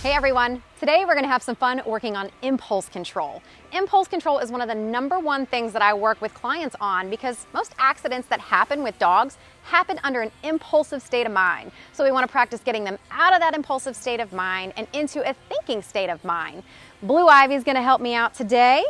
Hey everyone, today we're going to have some fun working on impulse control. Impulse control is one of the #1 things that I work with clients on because most accidents that happen with dogs happen under an impulsive state of mind. So we want to practice getting them out of that impulsive state of mind and into a thinking state of mind. Blue Ivy is going to help me out today.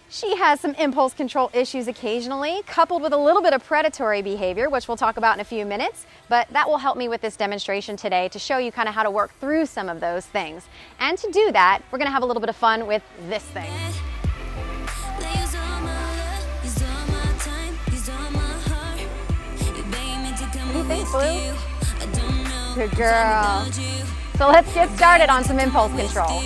She has some impulse control issues occasionally, coupled with a little bit of predatory behavior, which we'll talk about in a few minutes, but that will help me with this demonstration today to show you kind of how to work through some of those things. And to do that, we're going to have a little bit of fun with this thing. What do you think, Blue? Good girl. So let's get started on some impulse control.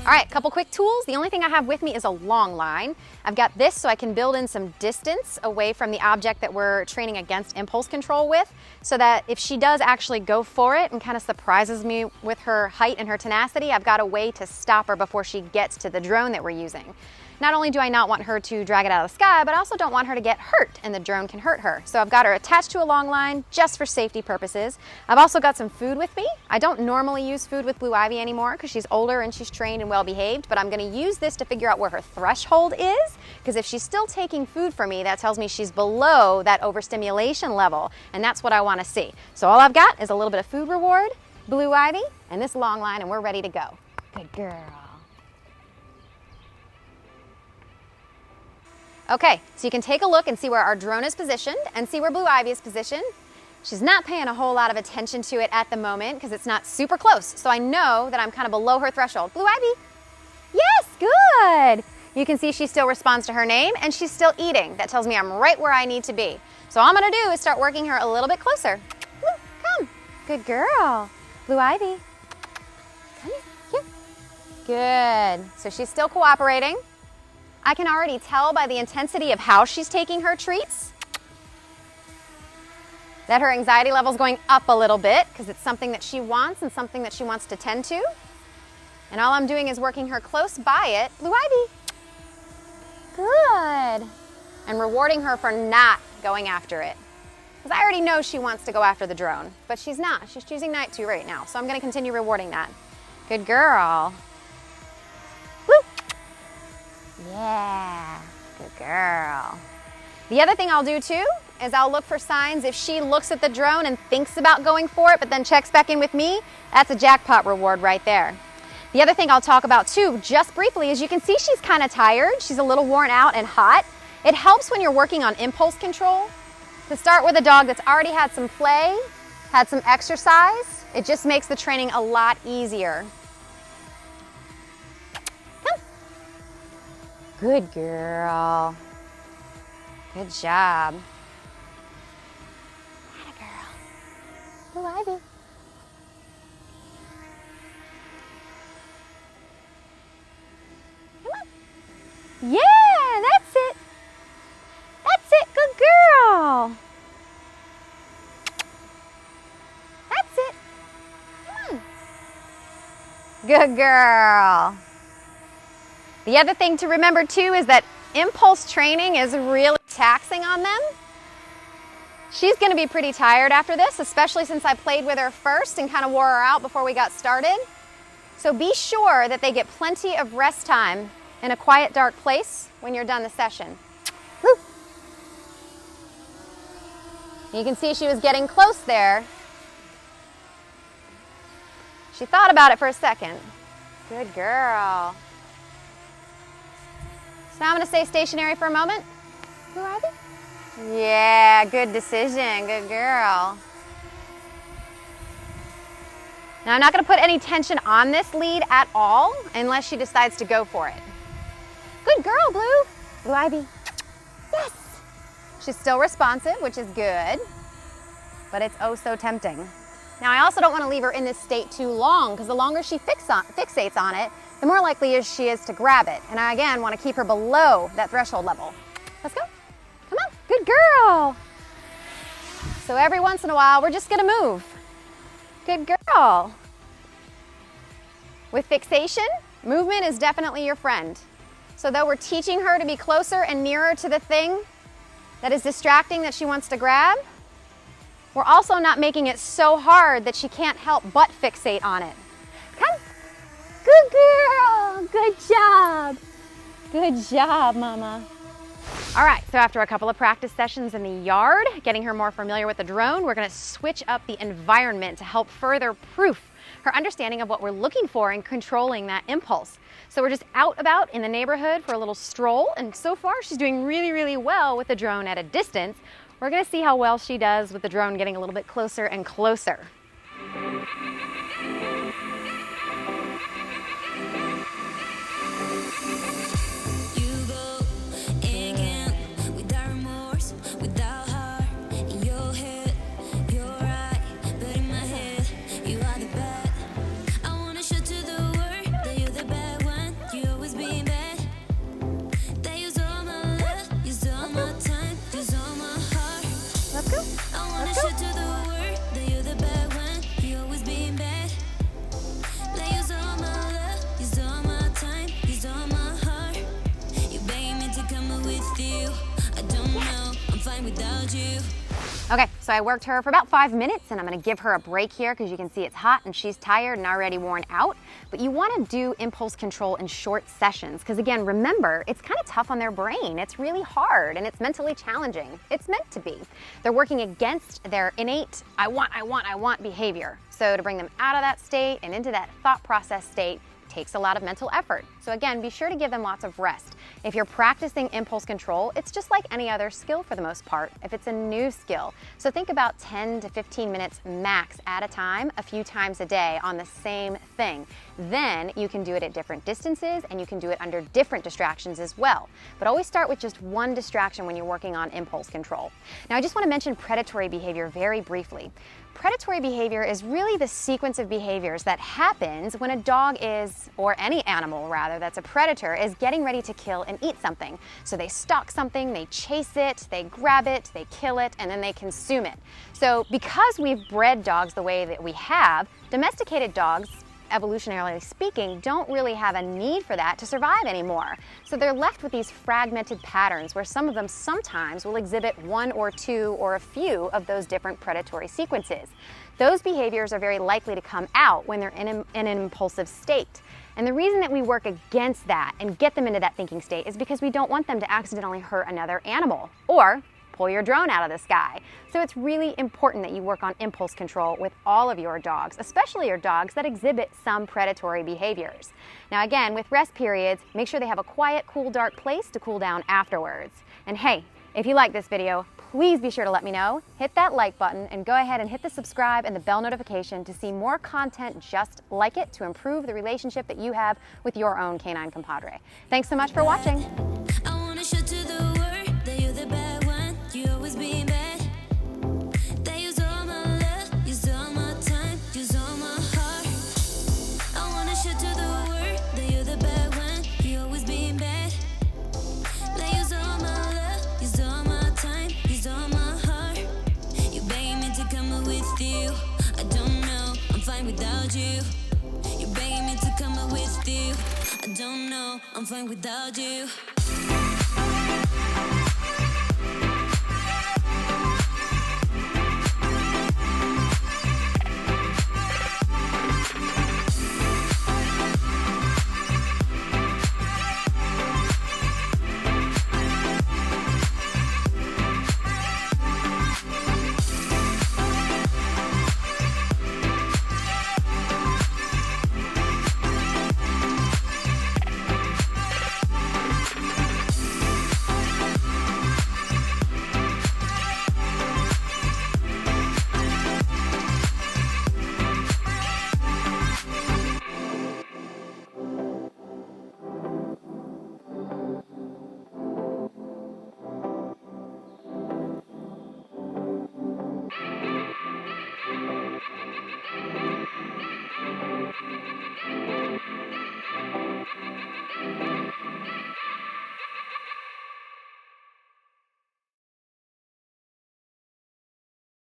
All right, couple quick tools. The only thing I have with me is a long line. I've got this so I can build in some distance away from the object that we're training against impulse control with, so that if she does actually go for it and kind of surprises me with her height and her tenacity, I've got a way to stop her before she gets to the drone that we're using. Not only do I not want her to drag it out of the sky, but I also don't want her to get hurt and the drone can hurt her. So I've got her attached to a long line just for safety purposes. I've also got some food with me. I don't normally use food with Blue Ivy anymore because she's older and she's trained and well behaved, but I'm gonna use this to figure out where her threshold is, because if she's still taking food from me, that tells me she's below that overstimulation level, and that's what I wanna see. So all I've got is a little bit of food reward, Blue Ivy, and this long line, and we're ready to go. Good girl. Okay, so you can take a look and see where our drone is positioned and see where Blue Ivy is positioned. She's not paying a whole lot of attention to it at the moment because it's not super close. So I know that I'm kind of below her threshold. Blue Ivy, yes, good. You can see she still responds to her name and she's still eating. That tells me I'm right where I need to be. So all I'm gonna do is start working her a little bit closer. Blue, come, good girl. Blue Ivy, come here. Good, so she's still cooperating. I can already tell by the intensity of how she's taking her treats that her anxiety level is going up a little bit because it's something that she wants and something that she wants to tend to. And all I'm doing is working her close by it. Blue Ivy, good. And rewarding her for not going after it. Because I already know she wants to go after the drone, but she's not. She's choosing not to right now. So I'm going to continue rewarding that. Good girl. Yeah, good girl. The other thing I'll do too is I'll look for signs if she looks at the drone and thinks about going for it but then checks back in with me. That's a jackpot reward right there. The other thing I'll talk about too, just briefly, is you can see she's kind of tired. She's a little worn out and hot. It helps when you're working on impulse control to start with a dog that's already had some play, had some exercise. It just makes the training a lot easier. Good girl. Good job. Atta girl. Blue Ivy. Come on. Yeah, that's it. That's it. Good girl. That's it. Come on. Good girl. The other thing to remember too is that impulse training is really taxing on them. She's going to be pretty tired after this, especially since I played with her first and kind of wore her out before we got started. So be sure that they get plenty of rest time in a quiet, dark place when you're done the session. Woo. You can see she was getting close there. She thought about it for a second. Good girl. Now I'm going to stay stationary for a moment. Blue Ivy? Yeah, good decision. Good girl. Now I'm not going to put any tension on this lead at all unless she decides to go for it. Good girl, Blue. Blue Ivy. Yes. She's still responsive, which is good, but it's oh so tempting. Now I also don't want to leave her in this state too long because the longer she fixates on it, the more likely she is to grab it. And I, again, want to keep her below that threshold level. Let's go. Come on. Good girl. So every once in a while, we're just going to move. Good girl. With fixation, movement is definitely your friend. So though we're teaching her to be closer and nearer to the thing that is distracting that she wants to grab, we're also not making it so hard that she can't help but fixate on it. girl. Good job. Good job, Mama. All right, so after a couple of practice sessions in the yard, getting her more familiar with the drone, we're gonna switch up the environment to help further proof her understanding of what we're looking for in controlling that impulse. So we're just out about in the neighborhood for a little stroll, and so far she's doing really, really well with the drone at a distance. We're gonna see how well she does with the drone getting a little bit closer and closer. Okay, so I worked her for about 5 minutes, and I'm gonna give her a break here because you can see it's hot and she's tired and already worn out. But you wanna do impulse control in short sessions because, again, remember, it's kind of tough on their brain. It's really hard and it's mentally challenging. It's meant to be. They're working against their innate I want behavior. So to bring them out of that state and into that thought process state takes a lot of mental effort. So again, be sure to give them lots of rest. If you're practicing impulse control, it's just like any other skill for the most part, if it's a new skill. So think about 10 to 15 minutes max at a time, a few times a day on the same thing. Then you can do it at different distances and you can do it under different distractions as well. But always start with just one distraction when you're working on impulse control. Now I just want to mention predatory behavior very briefly. Predatory behavior is really the sequence of behaviors that happens when a dog is, or any animal rather, that's a predator, is getting ready to kill and eat something. So they stalk something, they chase it, they grab it, they kill it, and then they consume it. So because we've bred dogs the way that we have, domesticated dogs, evolutionarily speaking, don't really have a need for that to survive anymore. So they're left with these fragmented patterns where some of them sometimes will exhibit one or two or a few of those different predatory sequences. Those behaviors are very likely to come out when they're in an impulsive state. And the reason that we work against that and get them into that thinking state is because we don't want them to accidentally hurt another animal or pull your drone out of the sky. So it's really important that you work on impulse control with all of your dogs, especially your dogs that exhibit some predatory behaviors. Now again, with rest periods, make sure they have a quiet, cool, dark place to cool down afterwards. And hey, if you like this video, please be sure to let me know. Hit that like button and go ahead and hit the subscribe and the bell notification to see more content just like it to improve the relationship that you have with your own canine compadre. Thanks so much for watching. Without you, you're begging me to come up with you. I don't know, I'm fine without you.